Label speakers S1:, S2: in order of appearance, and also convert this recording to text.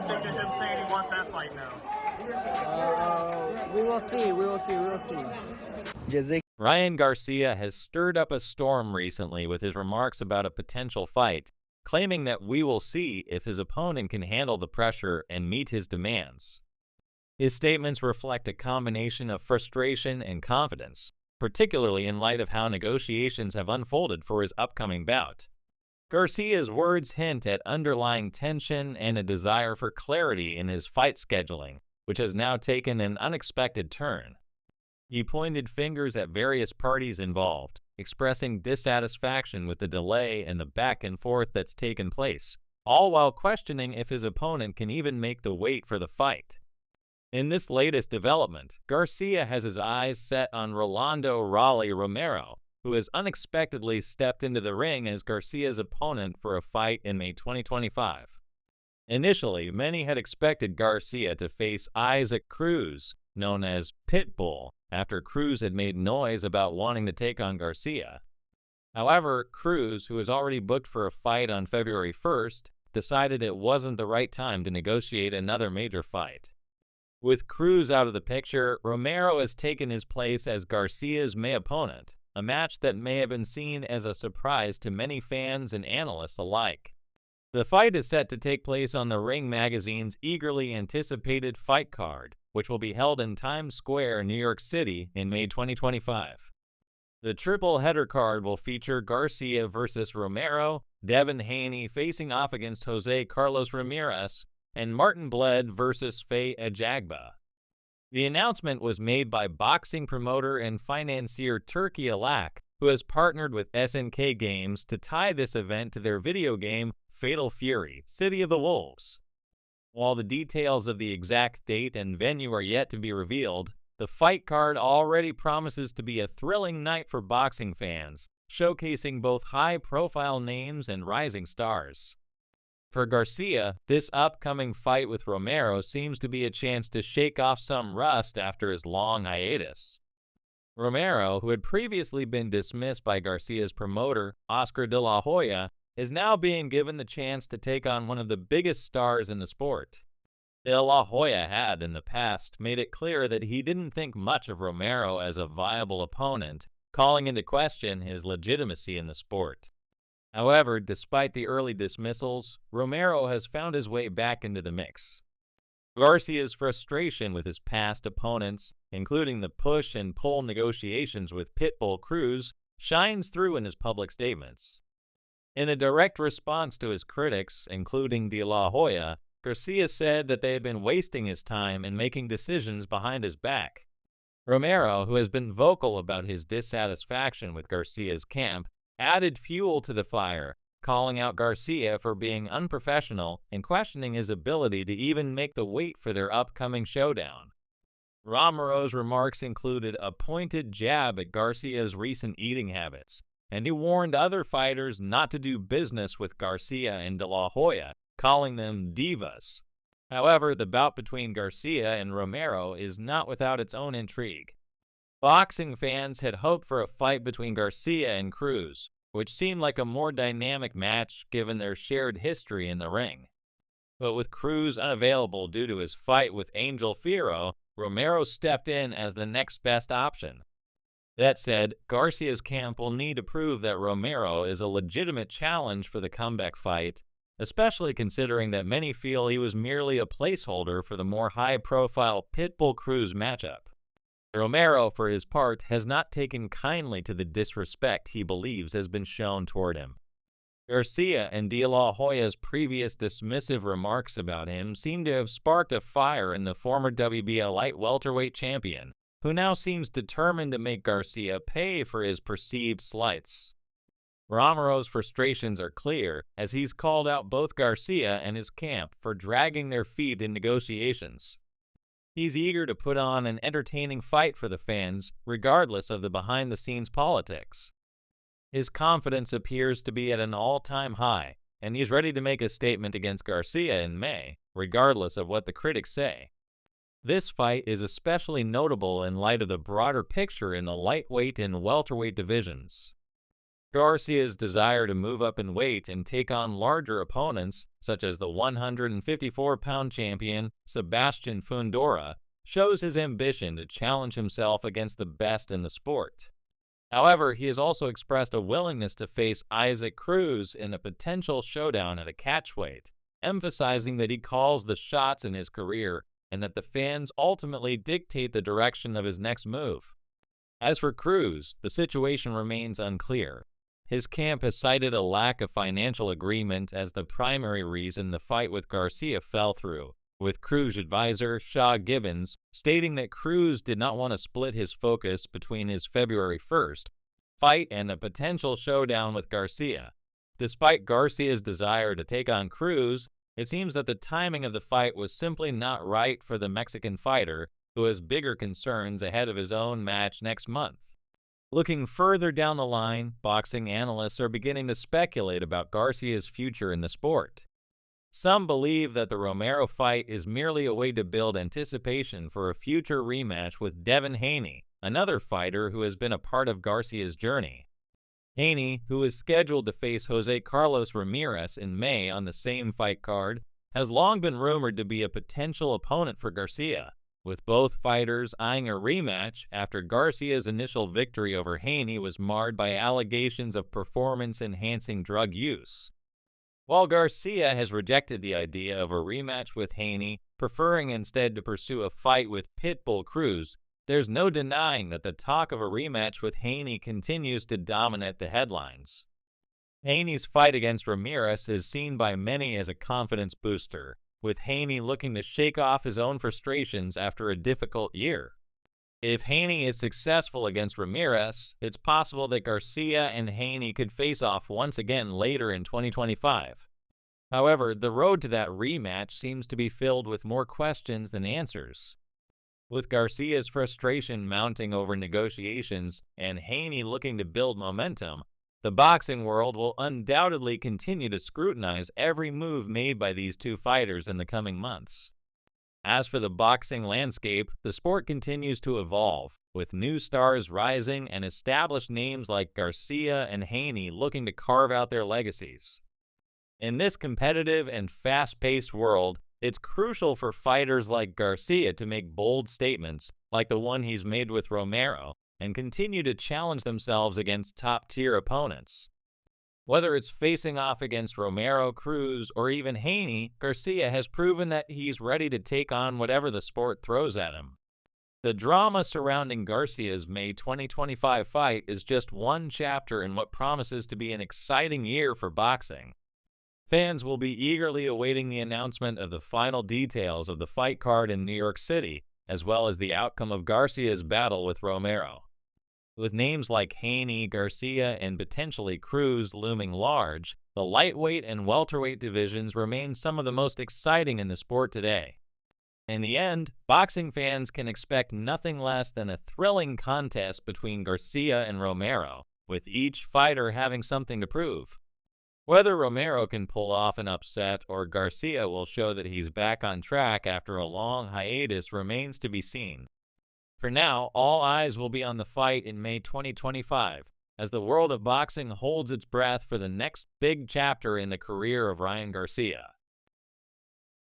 S1: you think of him saying he wants that fight now?
S2: We will see. We will see. We will see.
S3: Ryan Garcia has stirred up a storm recently with his remarks about a potential fight, claiming that we will see if his opponent can handle the pressure and meet his demands. His statements reflect a combination of frustration and confidence, particularly in light of how negotiations have unfolded for his upcoming bout. Garcia's words hint at underlying tension and a desire for clarity in his fight scheduling, which has now taken an unexpected turn. He pointed fingers at various parties involved, expressing dissatisfaction with the delay and the back and forth that's taken place, all while questioning if his opponent can even make the weight for the fight. In this latest development, Garcia has his eyes set on Rolando "Raleigh" Romero, who has unexpectedly stepped into the ring as Garcia's opponent for a fight in May 2025. Initially, many had expected Garcia to face Isaac Cruz, known as Pitbull, after Cruz had made noise about wanting to take on Garcia. However, Cruz, who was already booked for a fight on February 1st, decided it wasn't the right time to negotiate another major fight. With Cruz out of the picture, Romero has taken his place as Garcia's May opponent, a match that may have been seen as a surprise to many fans and analysts alike. The fight is set to take place on the Ring magazine's eagerly anticipated fight card, which will be held in Times Square, New York City in May 2025. The triple header card will feature Garcia versus Romero, Devin Haney facing off against Jose Carlos Ramirez, and Martin Bled versus Faye Ajagba. The announcement was made by boxing promoter and financier Turki Alalshikh, who has partnered with SNK Games to tie this event to their video game Fatal Fury: City of the Wolves. While the details of the exact date and venue are yet to be revealed, the fight card already promises to be a thrilling night for boxing fans, showcasing both high-profile names and rising stars. For Garcia, this upcoming fight with Romero seems to be a chance to shake off some rust after his long hiatus. Romero, who had previously been dismissed by Garcia's promoter, Oscar de la Hoya, is now being given the chance to take on one of the biggest stars in the sport. De La Hoya had, in the past, made it clear that he didn't think much of Romero as a viable opponent, calling into question his legitimacy in the sport. However, despite the early dismissals, Romero has found his way back into the mix. Garcia's frustration with his past opponents, including the push and pull negotiations with Pitbull Cruz, shines through in his public statements. In a direct response to his critics, including De La Hoya, Garcia said that they had been wasting his time and making decisions behind his back. Romero, who has been vocal about his dissatisfaction with Garcia's camp, added fuel to the fire, calling out Garcia for being unprofessional and questioning his ability to even make the weight for their upcoming showdown. Romero's remarks included a pointed jab at Garcia's recent eating habits, and he warned other fighters not to do business with Garcia and De La Hoya, calling them divas. However, the bout between Garcia and Romero is not without its own intrigue. Boxing fans had hoped for a fight between Garcia and Cruz, which seemed like a more dynamic match given their shared history in the ring. But with Cruz unavailable due to his fight with Angel Fierro, Romero stepped in as the next best option. That said, Garcia's camp will need to prove that Romero is a legitimate challenge for the comeback fight, especially considering that many feel he was merely a placeholder for the more high-profile Pitbull-Cruz matchup. Romero, for his part, has not taken kindly to the disrespect he believes has been shown toward him. Garcia and De La Hoya's previous dismissive remarks about him seem to have sparked a fire in the former WBA light welterweight champion, who now seems determined to make Garcia pay for his perceived slights. Romero's frustrations are clear, as he's called out both Garcia and his camp for dragging their feet in negotiations. He's eager to put on an entertaining fight for the fans, regardless of the behind-the-scenes politics. His confidence appears to be at an all-time high, and he's ready to make a statement against Garcia in May, regardless of what the critics say. This fight is especially notable in light of the broader picture in the lightweight and welterweight divisions. Garcia's desire to move up in weight and take on larger opponents, such as the 154-pound champion Sebastian Fundora, shows his ambition to challenge himself against the best in the sport. However, he has also expressed a willingness to face Isaac Cruz in a potential showdown at a catchweight, emphasizing that he calls the shots in his career and that the fans ultimately dictate the direction of his next move. As for Cruz, the situation remains unclear. His camp has cited a lack of financial agreement as the primary reason the fight with Garcia fell through, with Cruz advisor Shaw Gibbons stating that Cruz did not want to split his focus between his February 1st fight and a potential showdown with Garcia. Despite Garcia's desire to take on Cruz, it seems that the timing of the fight was simply not right for the Mexican fighter, who has bigger concerns ahead of his own match next month. Looking further down the line, boxing analysts are beginning to speculate about Garcia's future in the sport. Some believe that the Romero fight is merely a way to build anticipation for a future rematch with Devin Haney, another fighter who has been a part of Garcia's journey. Haney, who is scheduled to face Jose Carlos Ramirez in May on the same fight card, has long been rumored to be a potential opponent for Garcia, with both fighters eyeing a rematch after Garcia's initial victory over Haney was marred by allegations of performance-enhancing drug use. While Garcia has rejected the idea of a rematch with Haney, preferring instead to pursue a fight with Pitbull Cruz, there's no denying that the talk of a rematch with Haney continues to dominate the headlines. Haney's fight against Ramirez is seen by many as a confidence booster, with Haney looking to shake off his own frustrations after a difficult year. If Haney is successful against Ramirez, it's possible that Garcia and Haney could face off once again later in 2025. However, the road to that rematch seems to be filled with more questions than answers. With Garcia's frustration mounting over negotiations and Haney looking to build momentum, the boxing world will undoubtedly continue to scrutinize every move made by these two fighters in the coming months. As for the boxing landscape, the sport continues to evolve, with new stars rising and established names like Garcia and Haney looking to carve out their legacies. In this competitive and fast-paced world, it's crucial for fighters like Garcia to make bold statements, like the one he's made with Romero, and continue to challenge themselves against top-tier opponents. Whether it's facing off against Romero, Cruz, or even Haney, Garcia has proven that he's ready to take on whatever the sport throws at him. The drama surrounding Garcia's May 2025 fight is just one chapter in what promises to be an exciting year for boxing. Fans will be eagerly awaiting the announcement of the final details of the fight card in New York City, as well as the outcome of Garcia's battle with Romero. With names like Haney, Garcia, and potentially Cruz looming large, the lightweight and welterweight divisions remain some of the most exciting in the sport today. In the end, boxing fans can expect nothing less than a thrilling contest between Garcia and Romero, with each fighter having something to prove. Whether Romero can pull off an upset or Garcia will show that he's back on track after a long hiatus remains to be seen. For now, all eyes will be on the fight in May 2025, as the world of boxing holds its breath for the next big chapter in the career of Ryan Garcia.